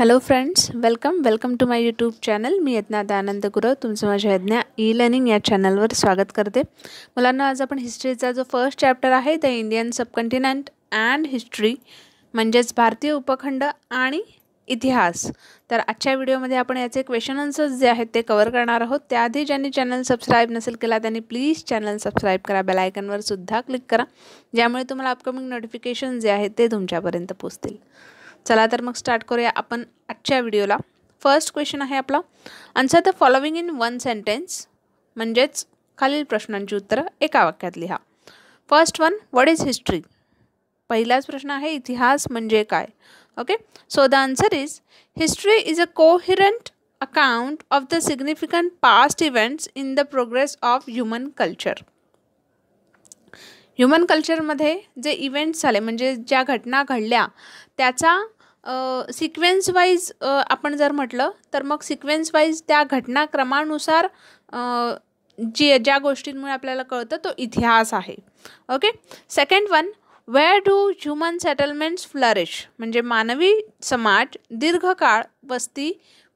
Hello friends, welcome to my YouTube channel. मी यज्ञा दयानंद गुरव तुमचं माझ्या यज्ञा ई लर्निंग या चॅनलवर स्वागत करते. मुलांना आज आपण हिस्ट्रीचा जो फर्स्ट चॅप्टर आहे the Indian subcontinent and history म्हणजेच भारतीय उपखंड आणि इतिहास, तर आजच्या व्हिडिओमध्ये आपण याचे क्वेश्चन आन्सर्स जे आहेत ते कव्हर करणार आहोत. त्याआधी ज्यांनी चॅनल सबस्क्राईब नसेल केला त्यांनी प्लीज चॅनल सबस्क्राईब करा, बेल आयकॉनवर सुद्धा क्लिक करा, ज्यामुळे तुम्हाला अपकमिंग नोटिफिकेशन जे आहेत ते तुमच्यापर्यंत पोहोचतील. चला तर मग स्टार्ट करूया आपण आजच्या व्हिडिओला. फर्स्ट क्वेश्चन आहे आपला, answer the following in one sentence, म्हणजेच खालील प्रश्नांची उत्तरं एका वाक्यात लिहा. First one, what is history. पहिलाच प्रश्न आहे इतिहास म्हणजे काय. Okay, so the answer is history is a coherent account of the significant past events in the progress of human culture. Human कल्चरमध्ये जे इव्हेंट्स झाले म्हणजे ज्या घटना घडल्या त्याचा सिक्वेन्स वाईज आपण जर म्हटलं तर मग सिक्वेन्स वाईज त्या घटनाक्रमानुसार ज्या गोष्टींमुळे आपल्याला कळतं तो इतिहास आहे. Okay, second one, where do human settlements flourish, म्हणजे मानवी समाज दीर्घकाळ वस्ती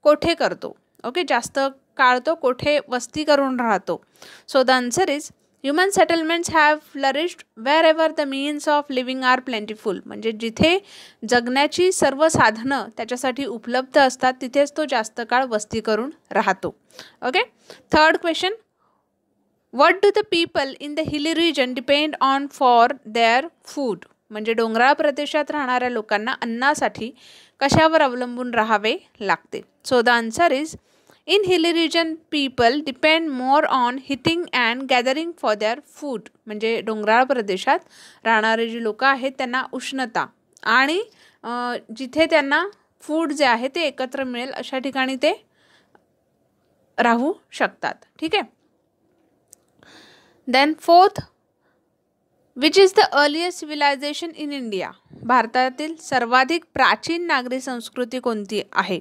कोठे करतो. ओके, जास्त काळ तो कोठे वस्ती करून राहतो. So the answer is human settlements have flourished wherever the means of living are plentiful, म्हणजे जिथे जगण्याची सर्व साधनं त्याच्यासाठी उपलब्ध असतात तिथेच तो जास्त काळ वस्ती करून राहतो. Okay, third question, what do the people in the hilly region depend on for their food, म्हणजे डोंगराळ प्रदेशात राहणाऱ्या लोकांना अन्नासाठी कशावर अवलंबून राहावे लागते. So the answer is in hilly region people depend more on hitting and gathering for their food, म्हणजे डोंगराळ प्रदेशात राहणारे जी लोक आहेत त्यांना उष्णता आणि जिथे त्यांना फूड जे आहे ते एकत्र मिळेल अशा ठिकाणी ते राहू शकतात. ठीक आहे. Then fourth, which is the earliest civilisation in India, भारतातील सर्वाधिक प्राचीन नागरी संस्कृती कोणती आहे.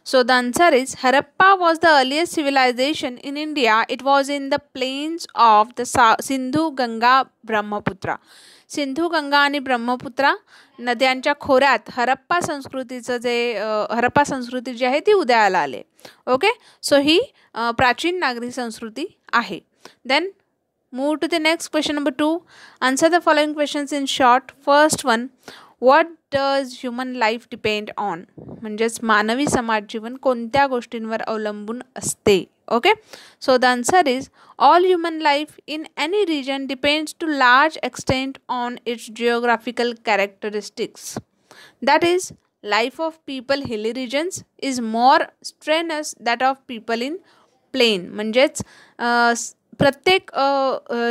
So the answer is Harappa was the earliest civilization in India. It was in the plains of the Sindhu, Ganga, Brahmaputra. Sindhu, Ganga आणि ब्रह्मपुत्रा नद्यांच्या खोऱ्यात हरप्पा संस्कृती जी आहे ती उदयाला आले. ओके, सो ही प्राचीन नागरी संस्कृती आहे. Then move to the next question number 2. Answer the following questions in short. First one, what does human life depend on, म्हणजेच मानवी समाज जीवन कोणत्या गोष्टींवर अवलंबून असते. Okay, so the answer is all human life in any region depends to large extent on its geographical characteristics. That is life of people hilly regions is more strenuous that of people in plain, म्हणजेच प्रत्येक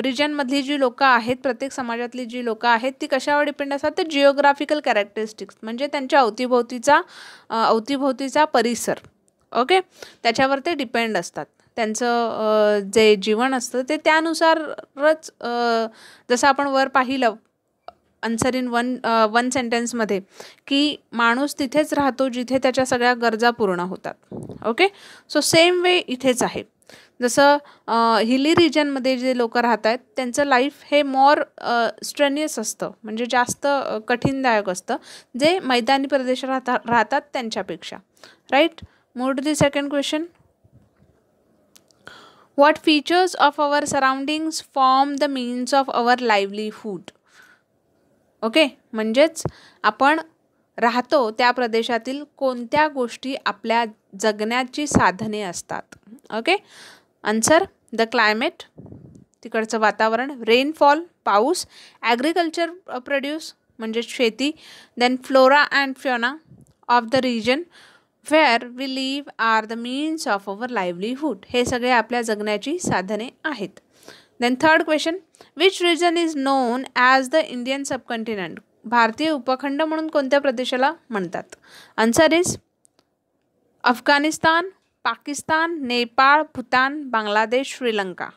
रिजनमधली जी लोकं आहेत, प्रत्येक समाजातली जी लोकं आहेत ती कशावर डिपेंड असतात तर जिओग्राफिकल कॅरेक्टरिस्टिक्स, म्हणजे त्यांच्या अवतीभोवतीचा परिसर. ओके, त्याच्यावर ते डिपेंड असतात. त्यांचं जे जीवन असतं ते त्यानुसारच, जसं आपण वर पाहिलं आन्सर इन वन सेंटेन्समध्ये की माणूस तिथेच राहतो जिथे त्याच्या सगळ्या गरजा पूर्ण होतात. ओके, सो सेम वे इथेच आहे. जसं हिली रिजनमध्ये जे लोक राहत आहेत त्यांचं लाईफ हे मोर स्ट्रेनियस असतं, म्हणजे जास्त कठीणदायक असतं जे मैदानी प्रदेशात राहतात त्यांच्यापेक्षा. Right, move to the second question. What features of our surroundings form the means of our livelihood. Okay, म्हणजेच आपण राहतो त्या प्रदेशातील कोणत्या गोष्टी आपल्या जगण्याची साधने असतात. ओके, आन्सर द क्लायमेट, तिकडचं वातावरण, रेनफॉल, पाऊस, ॲग्रिकल्चर प्रोड्यूस म्हणजे शेती, then flora and fauna of the region where we live are the means of our livelihood, हे सगळे आपल्या जगण्याची साधने आहेत. Then third question, which region is known as the Indian subcontinent, भारतीय उपखंड म्हणून कोणत्या प्रदेशाला म्हणतात. Answer is Afghanistan, Pakistan, Nepal, Bhutan, Bangladesh, Sri Lanka.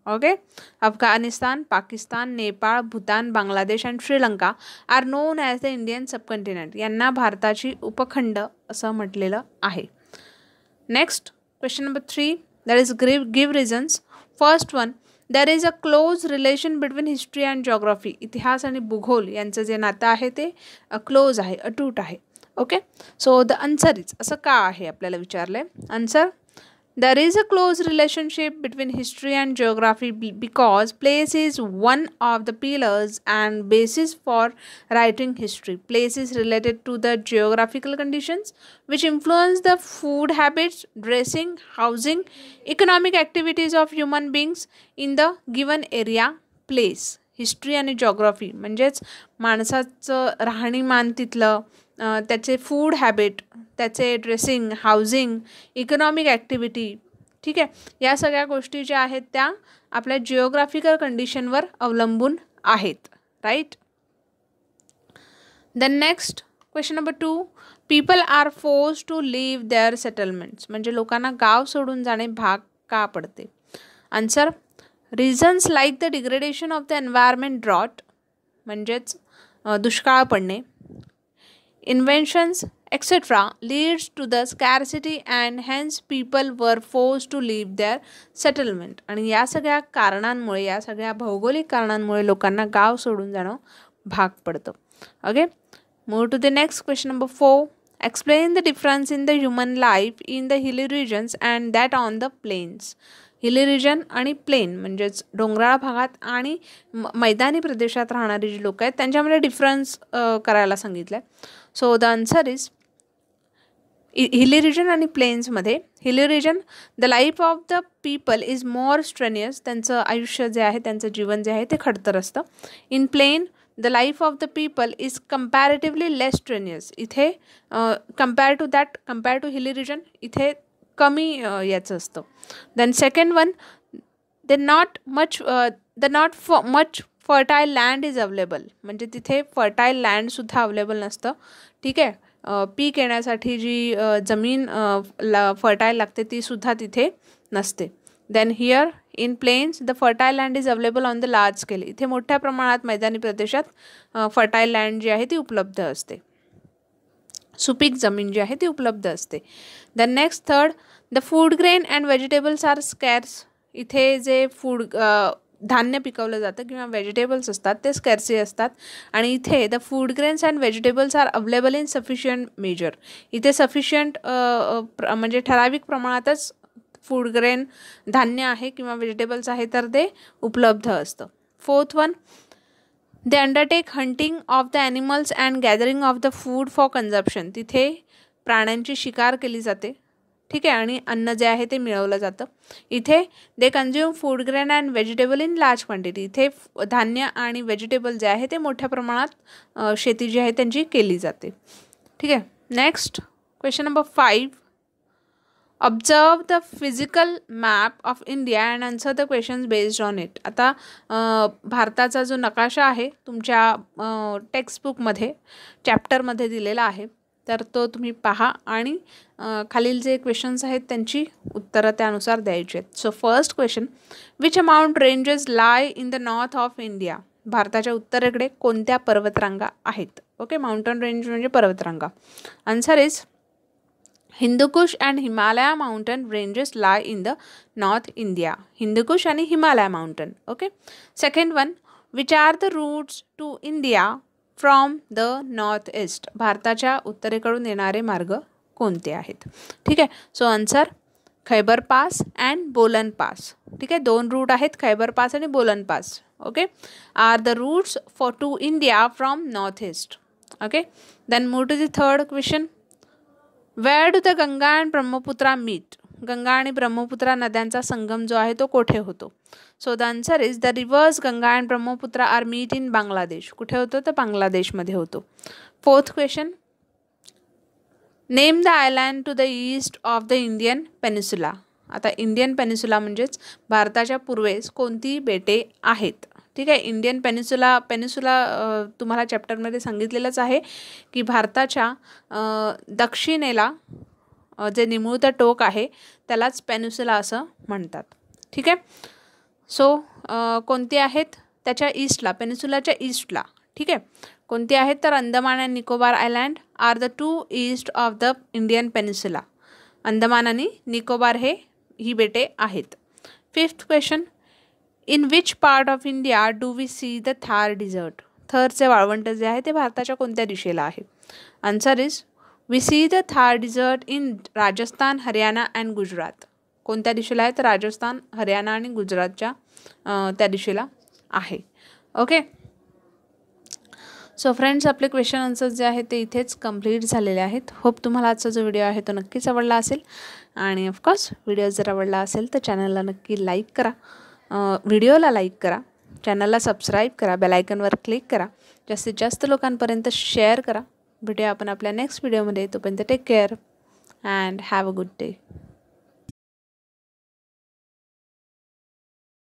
Okay, Afghanistan, Pakistan, Nepal, Bhutan, Bangladesh and Sri Lanka are known as the Indian subcontinent, यांना भारताची उपखंड असं म्हटलेलं आहे. Next question number 3, that is give reasons. First one, there is a close relation between history and geography, इतिहास आणि भूगोल यांचं जे नातं आहे ते क्लोज आहे, अटूट आहे. Okay, so the answer is, असं का आहे आपल्याला विचारलं आहे. Answer, there is a close relationship between history and geography because place is one of the pillars and basis for writing history. Place is related to the geographical conditions which influence the food habits, dressing, housing, economic activities of human beings in the given area. Place, history आणि geography म्हणजेच माणसाचं राहणीमान तिथलं, त्याचे food habit, त्याचे dressing, housing, economic activity, ठीक आहे, या सगळ्या गोष्टी ज्या आहेत त्या आपल्या जिओग्राफिकल कंडिशनवर अवलंबून आहेत. Right. Then next question number 2, people are force to leave their settlements, म्हणजे लोकांना गाव सोडून जाणे भाग का पडते. Answer, reasons like the degradation of the environment, drought म्हणजेच दुष्काळ पडणे, इन्व्हेन्शन्स etc. leads to the scarcity and hence people were forced to leave their settlement. आणि या सगळ्या कारणांमुळे, या सगळ्या भौगोलिक कारणांमुळे लोकांना गाव सोडून जाणं भाग पडतं. Okay, move to the next question number 4, explain the difference in the human life in the hilly regions and that on the plains. Hilly region आणि प्लेन म्हणजेच डोंगराळ भागात आणि मैदानी प्रदेशात राहणारी जी लोक आहेत त्यांच्यामध्ये डिफरन्स करायला सांगितलं आहे. So the answer is, hilly region आणि प्लेन्समध्ये, hilly region the life of the people is more strenuous, त्यांचं आयुष्य जे आहे, त्यांचं जीवन जे आहे ते खडतर असतं. In plain the life of the people is comparatively less strenuous, इथे कम्पेअर टू हिली रिजन इथे कमी याचं असतं. Then second one, not much fertile land is available, म्हणजे तिथे फर्टाईल लँडसुद्धा अवेलेबल नसतं. ठीक आहे, पीक येण्यासाठी जी जमीन फर्टाईल लागते ती सुद्धा तिथे नसते. Then here in plains the fertile land is available on the large scale, इथे मोठ्या प्रमाणात मैदानी प्रदेशात फर्टाईल लँड जी आहे ती उपलब्ध असते, सुपीक जमीन जी आहे ती उपलब्ध असते. Then next third, the food grain and vegetables are scarce, इथे जे धान्य पिकवलं जातं किंवा व्हेजिटेबल्स असतात ते स्कॅर्सी असतात आणि इथे the food grains and vegetables are available in sufficient measure, इथे सफिशियंट म्हणजे ठराविक प्रमाणातच फूड ग्रेन धान्य आहे किंवा व्हेजिटेबल्स आहे तर ते उपलब्ध असतं. Fourth one, they undertake hunting of the animals and gathering of the food for consumption, तिथे प्राण्यांची शिकार केली जाते, ठीक आहे, आणि अन्न जे आहे ते मिळवलं जातं. इथे they consume food grain and vegetable in large quantity, इथे धान्य आणि व्हेजिटेबल जे आहे ते मोठ्या प्रमाणात शेती जी आहे त्यांची केली जाते. ठीक आहे. Next question number 5, observe the physical map of India and answer the questions based on it. आता भारताचा जो नकाशा आहे तुमच्या टेक्स्टबुकमध्ये चॅप्टरमध्ये दिलेला आहे तर तो तुम्ही पहा आणि खालील जे क्वेश्चन्स आहेत त्यांची उत्तरं त्यानुसार द्यायची आहेत. So first question, which mountain ranges lie in the north of India, भारताच्या उत्तरेकडे कोणत्या पर्वतरांगा आहेत. ओके, माउंटन रेंज म्हणजे पर्वतरांगा. Answer is Hindu Kush and Himalaya mountain ranges lie in the north India, Hindu Kush आणि Himalaya mountain. Okay. Second one, which are the routes to India from the north east, भारताच्या उत्तरेकडून येणारे मार्ग कोणते आहेत. ठीक आहे. So answer Khyber pass and Bolan pass. ठीक आहे, 2 रूट आहेत, खैबर पास आणि Bolan pass. Okay, are the routes for to India from north east. Okay. Then move to the third question, where do the Ganga and Brahmaputra meet, Ganga आणि ब्रह्मपुत्रा नद्यांचा संगम जो आहे तो कोठे होतो. So the answer is the rivers Ganga and Brahmaputra are meet in Bangladesh. कुठे होतो तर बांगलादेशमध्ये होतो. Fourth question, name the island to the east of the Indian peninsula. आता इंडियन पेनिसुला म्हणजेच भारताच्या पूर्वेस कोणती बेटे आहेत. ठीक आहे, इंडियन पेनिसुला तुम्हाला चॅप्टरमध्ये सांगितलेलंच आहे की भारताच्या दक्षिणेला जे निमुळतं टोक आहे त्यालाच पेनिसुला असं म्हणतात. ठीक आहे. सो कोणती आहेत त्याच्या ईस्टला, पेनिसुलाच्या ईस्टला. ठीक आहे, कोणती आहेत तर Andaman and Nicobar island are the 2 east of the Indian peninsula. Andaman आणि निकोबार ही बेटे आहेत. Fifth question, in which part of India do we see the Thar desert, थरचे वाळवंट जे आहे ते भारताच्या कोणत्या दिशेला आहे. Answer is we see the Thar desert in Rajasthan, Haryana and Gujarat. कोणत्या दिशेला आहे? तर राजस्थान, हरियाणा आणि गुजरातच्या त्या दिशेला आहे. ओके. सो फ्रेंड्स, आपले क्वेश्चन आन्सर्स जे आहेत ते इथेच कंप्लीट झालेले आहेत. होप तुम्हाला आजचा जो व्हिडिओ आहे तो नक्कीच आवडला असेल. आणि ऑफकोर्स व्हिडिओ जर आवडला असेल तर चॅनलला नक्की लाईक करा, व्हिडिओला लाईक करा, चॅनलला सबस्क्राईब करा, बेलायकनवर क्लिक करा, जास्तीत जास्त लोकांपर्यंत शेअर करा. भेटूया आपण आपल्या नेक्स्ट व्हिडिओमध्ये. तोपर्यंत take care and have a good day.